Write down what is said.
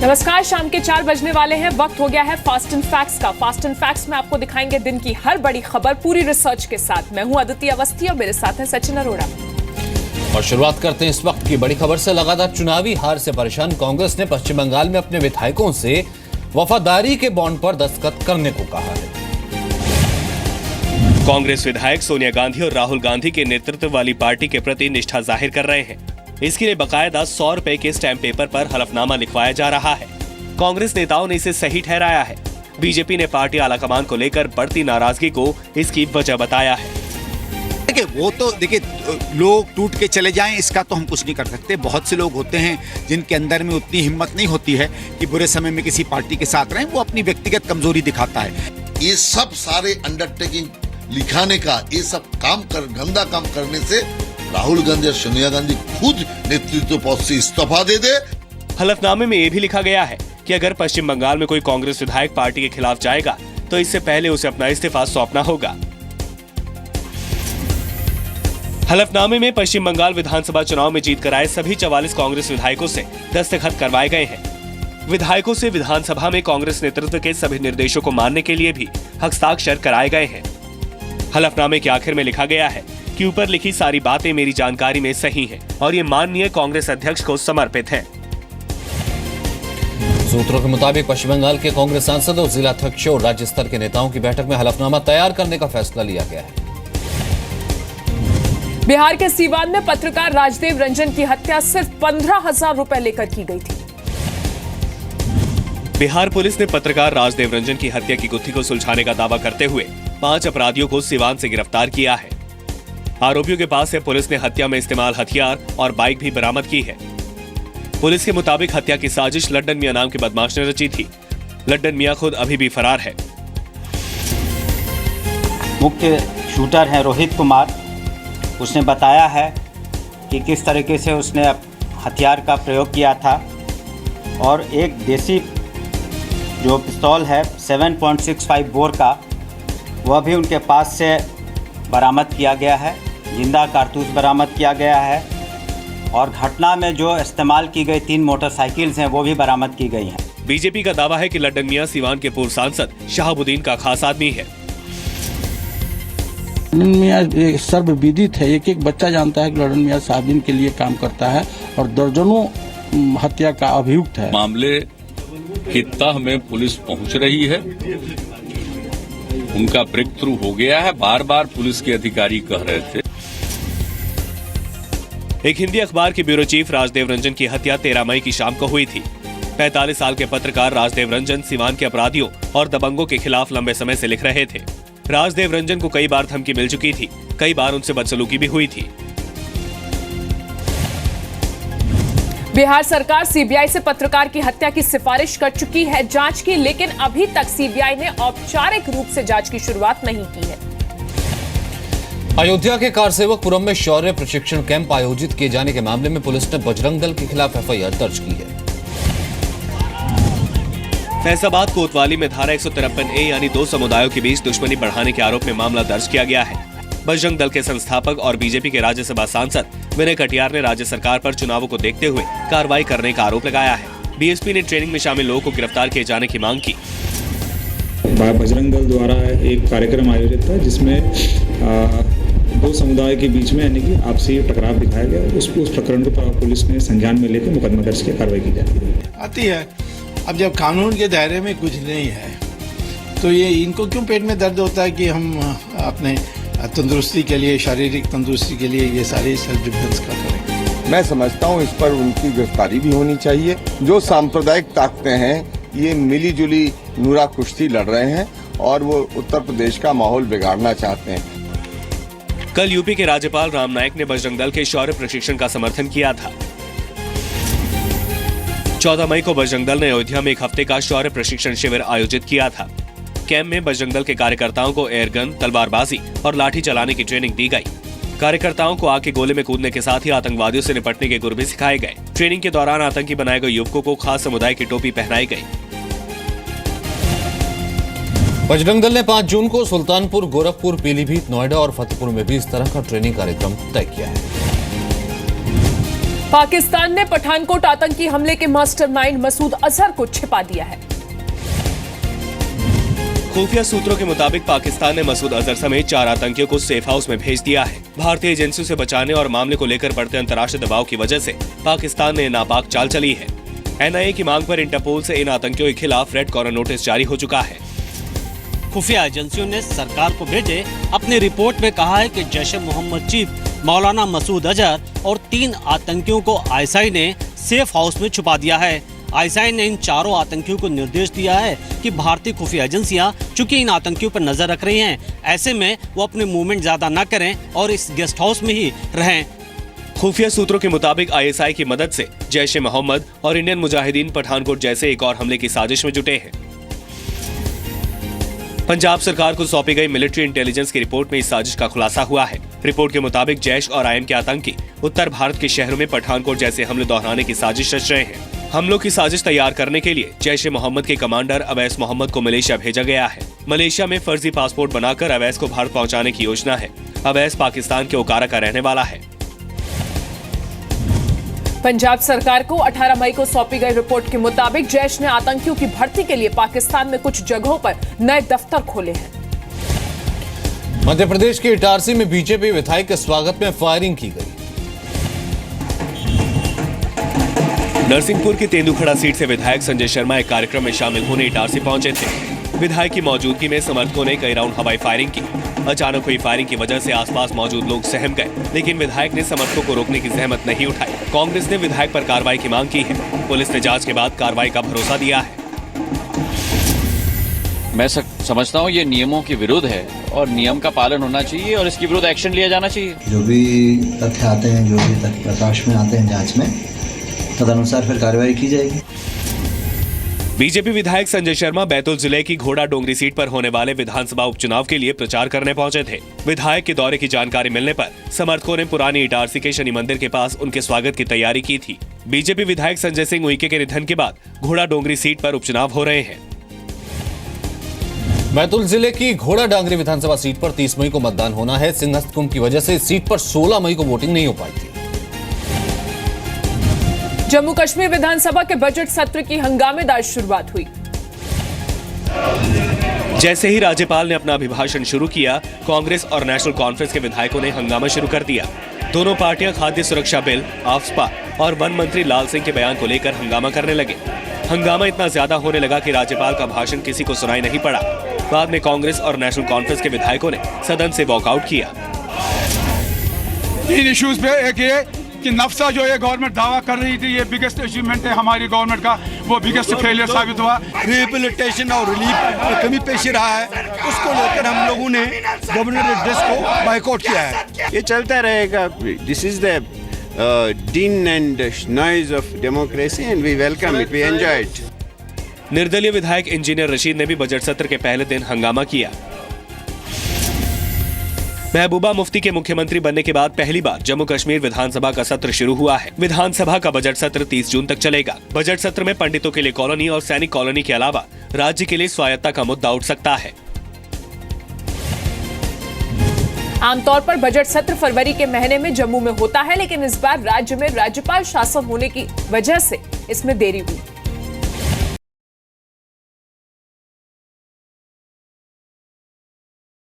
नमस्कार, शाम के 4 बजने वाले हैं। वक्त हो गया है फास्ट एंड फैक्ट्स का। फास्ट एंड फैक्ट्स में आपको दिखाएंगे दिन की हर बड़ी खबर पूरी रिसर्च के साथ। मैं हूं अदिति अवस्थी और मेरे साथ हैं सचिन अरोड़ा। और शुरुआत करते हैं इस वक्त की बड़ी खबर से। लगातार चुनावी हार से परेशान कांग्रेस ने पश्चिम बंगाल में अपने विधायकों से वफादारी के बॉन्ड पर दस्तखत करने को कहा है। कांग्रेस विधायक सोनिया गांधी और राहुल गांधी के नेतृत्व वाली पार्टी के प्रति निष्ठा जाहिर कर रहे हैं। इसके लिए बकायदा 100 रुपए के स्टैंप पेपर पर हलफनामा लिखवाया जा रहा है। कांग्रेस नेताओं ने इसे सही ठहराया है। बीजेपी ने पार्टी आलाकमान को लेकर बढ़ती नाराजगी को इसकी वजह बताया है। देखिए, वो तो देखिए, लोग टूट के चले जाएं इसका तो हम कुछ नहीं कर सकते। बहुत से लोग होते हैं जिनके अंदर में उतनी हिम्मत नहीं होती है कि बुरे समय में किसी पार्टी के साथ रहें। वो अपनी व्यक्तिगत कमजोरी दिखाता है। ये सब सारे अंडरटेकिंग लिखाने का, ये सब गंदा काम करने से राहुल गांधी और सोनिया गांधी खुद नेतृत्व पद से इस्तीफा दे दे। हलफनामे में ये भी लिखा गया है कि अगर पश्चिम बंगाल में कोई कांग्रेस विधायक पार्टी के खिलाफ जाएगा तो इससे पहले उसे अपना इस्तीफा सौंपना होगा। हलफनामे में पश्चिम बंगाल विधानसभा चुनाव में जीत कर आए सभी 44 कांग्रेस विधायकों से दस्तखत करवाए गए हैं। विधायकों से विधानसभा में कांग्रेस नेतृत्व के सभी निर्देशों को मानने के लिए भी हस्ताक्षर कराए गए हैं। हलफनामे के आखिर में लिखा गया है कि ऊपर लिखी सारी बातें मेरी जानकारी में सही हैं और ये माननीय कांग्रेस अध्यक्ष को समर्पित है। सूत्रों के मुताबिक पश्चिम बंगाल के कांग्रेस सांसदों, जिला अध्यक्षों और राज्य स्तर के नेताओं की बैठक में हलफनामा तैयार करने का फैसला लिया गया है। बिहार के सीवान में पत्रकार राजदेव रंजन की हत्या सिर्फ 15,000 रुपए लेकर की गई थी। बिहार पुलिस ने पत्रकार राजदेव रंजन की हत्या की गुत्थी को सुलझाने का दावा करते हुए 5 अपराधियों को सीवान से गिरफ्तार किया है। आरोपियों के पास से पुलिस ने हत्या में इस्तेमाल हथियार और बाइक भी बरामद की है। पुलिस के मुताबिक हत्या की साजिश लड्डन मियां नाम के बदमाश ने रची थी। लड्डन मियां खुद अभी भी फरार है। मुख्य शूटर है रोहित कुमार। उसने बताया है कि किस तरीके से उसने हथियार का प्रयोग किया था और एक देसी जो पिस्तौल है 7.65 बोर का, वह भी उनके पास से बरामद किया गया है। जिंदा कारतूस बरामद किया गया है और घटना में जो इस्तेमाल की गई 3 मोटरसाइकिल्स हैं वो भी बरामद की गई हैं। बीजेपी का दावा है कि लड्डन मियां सीवान के पूर्व सांसद शहाबुद्दीन का खास आदमी है। लड्डन मियां सर्वविदित है। एक बच्चा जानता है कि लड्डन मियां शहाबुद्दीन के लिए काम करता है और दर्जनों हत्या का अभियुक्त है। मामले की तह में पुलिस पहुंच रही है। उनका ब्रेक थ्रू हो गया है। बार बार पुलिस के अधिकारी कह रहे थे। एक हिंदी अखबार के ब्यूरो चीफ राजदेव रंजन की हत्या 13 मई की शाम को हुई थी। 45 साल के पत्रकार राजदेव रंजन सीवान के अपराधियों और दबंगों के खिलाफ लंबे समय से लिख रहे थे। राजदेव रंजन को कई बार धमकी मिल चुकी थी, कई बार उनसे बदसलूकी भी हुई थी। बिहार सरकार सीबीआई से पत्रकार की हत्या की सिफारिश कर चुकी है जांच की, लेकिन अभी तक सीबीआई ने औपचारिक रूप से जांच की शुरुआत नहीं की है। अयोध्या के कारसेवकपुरम में शौर्य प्रशिक्षण कैंप आयोजित किए जाने के मामले में पुलिस ने बजरंग दल के खिलाफ एफआईआर दर्ज की है। फैजाबाद कोतवाली में धारा 153A यानी 2 समुदायों के बीच दुश्मनी बढ़ाने के आरोप में मामला दर्ज किया गया है। बजरंग दल के संस्थापक और बीजेपी के राज्यसभा सांसद विनय कटियार ने राज्य सरकार पर चुनावों को देखते हुए कार्रवाई करने का आरोप लगाया है। बीएसपी ने ट्रेनिंग में शामिल लोगों को गिरफ्तार किए जाने की मांग की। बजरंग दल द्वारा एक कार्यक्रम आयोजित था जिसमें 2 समुदाय के बीच में यानी कि आपसी टकराव दिखाया गया। उस प्रकरण को पुलिस ने संज्ञान में लेकर मुकदमा दर्ज किया, कार्रवाई की जाती आती है। अब जब कानून के दायरे में कुछ नहीं है तो ये इनको क्यों पेट में दर्द होता है कि हम अपने तंदुरुस्ती के लिए, शारीरिक तंदुरुस्ती के लिए ये सारी सेल्फ डिफेंस का करें। मैं समझता हूँ इस पर उनकी गिरफ्तारी भी होनी चाहिए। जो सांप्रदायिक ताकतें हैं ये मिली जुली नूरा कुश्ती लड़ रहे हैं और वो उत्तर प्रदेश का माहौल बिगाड़ना चाहते हैं। कल यूपी के राज्यपाल राम नाईक ने बजरंग दल के शौर्य प्रशिक्षण का समर्थन किया था। 14 मई को बजरंग दल ने अयोध्या में 1 हफ्ते का शौर्य प्रशिक्षण शिविर आयोजित किया था। कैंप में बजरंग दल के कार्यकर्ताओं को एयरगन, तलवारबाजी और लाठी चलाने की ट्रेनिंग दी गई। कार्यकर्ताओं को आग के गोले में कूदने के साथ ही आतंकवादियों से निपटने के गुर भी सिखाए गए। ट्रेनिंग के दौरान आतंकी बनाए गए युवकों को खास समुदाय की टोपी पहनाई गई। बजरंग दल ने 5 जून को सुल्तानपुर, गोरखपुर, पीलीभीत, नोएडा और फतेहपुर में भी इस तरह का ट्रेनिंग कार्यक्रम तय किया है। पाकिस्तान ने पठानकोट आतंकी हमले के मास्टरमाइंड मसूद अजहर को छिपा दिया है। खुफिया सूत्रों के मुताबिक पाकिस्तान ने मसूद अजहर समेत 4 आतंकियों को सेफ हाउस में भेज दिया है। भारतीय एजेंसियों से बचाने और मामले को लेकर बढ़ते अंतर्राष्ट्रीय दबाव की वजह से पाकिस्तान ने नापाक चाल चली है। एनआईए की मांग पर इंटरपोल से इन आतंकियों के खिलाफ रेड कॉर्नर नोटिस जारी हो चुका है। खुफिया एजेंसियों ने सरकार को भेजे अपनी रिपोर्ट में कहा है कि जैश ए मोहम्मद चीफ मौलाना मसूद अजहर और 3 आतंकियों को आईएसआई ने सेफ हाउस में छुपा दिया है। आईएसआई ने इन 4 आतंकियों को निर्देश दिया है कि भारतीय खुफिया एजेंसियां चूंकि इन आतंकियों पर नजर रख रही हैं, ऐसे में वो अपने मूवमेंट ज्यादा न करें और इस गेस्ट हाउस में ही रहें। खुफिया सूत्रों के मुताबिक आईएसआई की मदद से जैश ए मोहम्मद और इंडियन मुजाहिदीन पठानकोट जैसे एक और हमले की साजिश में जुटे हैं। पंजाब सरकार को सौंपी गई मिलिट्री इंटेलिजेंस की रिपोर्ट में इस साजिश का खुलासा हुआ है। रिपोर्ट के मुताबिक जैश और आईएम के आतंकी उत्तर भारत के शहरों में पठानकोट जैसे हमले दोहराने की साजिश रच रहे हैं। हमलों की साजिश तैयार करने के लिए जैश ए मोहम्मद के कमांडर अवैस मोहम्मद को मलेशिया भेजा गया है। मलेशिया में फर्जी पासपोर्ट बनाकर अवैस को भारत पहुंचाने की योजना है। अवैस पाकिस्तान के ओकारा का रहने वाला है। पंजाब सरकार को 18 मई को सौंपी गई रिपोर्ट के मुताबिक जैश ने आतंकियों की भर्ती के लिए पाकिस्तान में कुछ जगहों पर नए दफ्तर खोले हैं। मध्य प्रदेश के इटारसी में बीजेपी विधायक के स्वागत में फायरिंग की गई। नरसिंहपुर की तेंदुखड़ा सीट से विधायक संजय शर्मा एक कार्यक्रम में शामिल होने इटारसी पहुंचे थे। विधायक की मौजूदगी में समर्थकों ने कई राउंड हवाई फायरिंग की। अचानक हुई फायरिंग की वजह से आसपास मौजूद लोग सहम गए, लेकिन विधायक ने समर्थकों को रोकने की जहमत नहीं उठाई। कांग्रेस ने विधायक पर कार्रवाई की मांग की है। पुलिस ने जांच के बाद कार्रवाई का भरोसा दिया है। मैं समझता हूँ ये नियमों के विरुद्ध है और नियम का पालन होना चाहिए और इसके विरुद्ध एक्शन लिया जाना चाहिए। जो भी तथ्य आते हैं, जो भी तथ्य प्रकाश में आते हैं जांच में, तदनुसार फिर कार्रवाई की जाएगी। बीजेपी विधायक संजय शर्मा बैतूल जिले की घोड़ा डोंगरी सीट पर होने वाले विधानसभा उपचुनाव के लिए प्रचार करने पहुंचे थे। विधायक के दौरे की जानकारी मिलने पर समर्थकों ने पुरानी इटारसी के शनि मंदिर के पास उनके स्वागत की तैयारी की थी। बीजेपी विधायक संजय सिंह उइके के निधन के बाद घोड़ा डोंगरी सीट पर उपचुनाव हो रहे हैं। बैतूल जिले की घोड़ा डांगरी विधानसभा सीट पर 30 मई को मतदान होना है। सिंहस्थ कुंभ की वजह से इस सीट पर 16 मई को वोटिंग नहीं हो पाई थी। जम्मू कश्मीर विधानसभा के बजट सत्र की हंगामेदार शुरुआत हुई। जैसे ही राज्यपाल ने अपना अभिभाषण शुरू किया, कांग्रेस और नेशनल कॉन्फ्रेंस के विधायकों ने हंगामा शुरू कर दिया। दोनों पार्टियां खाद्य सुरक्षा बिल, आफ्सपा और वन मंत्री लाल सिंह के बयान को लेकर हंगामा करने लगे। हंगामा इतना ज्यादा होने लगा कि राज्यपाल का भाषण किसी को सुनाई नहीं पड़ा। बाद में कांग्रेस और नेशनल कॉन्फ्रेंस के विधायकों ने सदन से वॉकआउट किया। इन इश्यूज पे एक ये कि नफ्सा जो ये गवर्नमेंट दावा कर रही थी ये बिगेस्ट अचीवमेंट है हमारी गवर्नमेंट का, वो बिगेस्ट फेलियर साबित हुआ। रिहेबिलिटेशन और रिलीफ में कमी पेशी रहा है, उसको लेकर हम लोगों ने गवर्नर एड्रेस को बायकॉट किया है। ये चलता रहेगा। This is the din and noise of democracy and we welcome it, we enjoy it. निर्दलीय विधायक इंजीनियर रशीद ने भी बजट सत्र के पहले दिन हंगामा किया। महबूबा मुफ्ती के मुख्यमंत्री बनने के बाद पहली बार जम्मू कश्मीर विधानसभा का सत्र शुरू हुआ है। विधानसभा का बजट सत्र 30 जून तक चलेगा। बजट सत्र में पंडितों के लिए कॉलोनी और सैनिक कॉलोनी के अलावा राज्य के लिए स्वायत्तता का मुद्दा उठ सकता है। आमतौर पर बजट सत्र फरवरी के महीने में जम्मू में होता है, लेकिन इस बार राज्य में राज्यपाल शासन होने की वजह से इसमें देरी हुई।